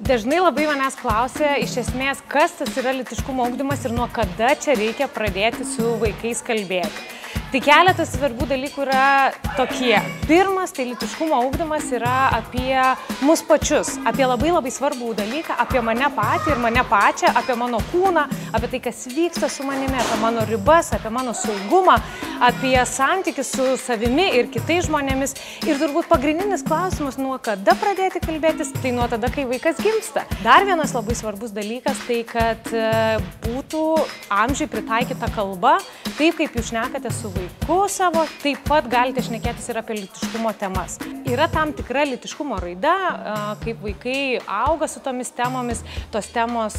Dažnai labai manęs klausia, iš esmės, kas tas yra lytiškumo ugdymas ir nuo kada čia reikia pradėti su vaikais kalbėti. Tai keletas svarbių dalykų yra tokie. Pirmas, tai lytiškumo ugdymas yra apie mus pačius, apie labai svarbų dalyką, apie mane patį ir mane pačią, apie mano kūną, apie tai, kas vyksta su manimi, apie mano ribas, apie mano saugumą, apie santykius su savimi ir kitais žmonėmis. Ir turbūt pagrindinis klausimas, nuo kada pradėti kalbėtis, tai nuo tada, kai vaikas gimsta. Dar vienas labai svarbus dalykas, tai kad būtų amžiui pritaikyta kalba, taip kaip jūs šnekate su vaiku savo, taip pat galite šnekėtis ir apie lytiškumo temas. Yra tam tikra lytiškumo raida, kaip vaikai auga su tomis temomis, tos temos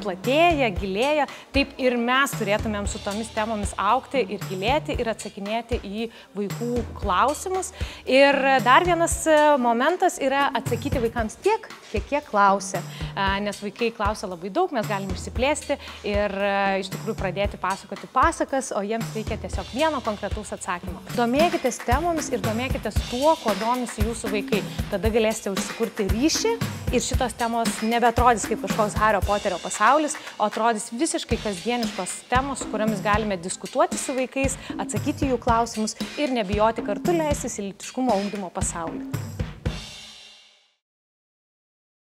platėja, gilėja, taip ir mes turėtumėm su tomis temomis augti ir gilėti ir atsakinėti į vaikų klausimus. Ir dar vienas momentas yra atsakyti vaikams tiek, kiek klausia, nes vaikai klausia labai daug, mes galim išsiplėsti ir iš tikrųjų pradėti pasakoti pasakas, o jiems reikia tiesiog vieno konkretaus atsakymo. Domėkitės temomis ir domėkitės tuo, ko domisi jūsų vaikai. Tada galėsite užsikurti ryšį ir šitos temos nebeatrodys kaip kažkoks Hario Poterio pasaulis, o atrodys visiškai kasdieniškos temos, kuriomis galime diskutuoti su vaikais, atsakyti jų klausimus ir nebijoti kartu leistis į lytiškumo ugdymo pasaulį.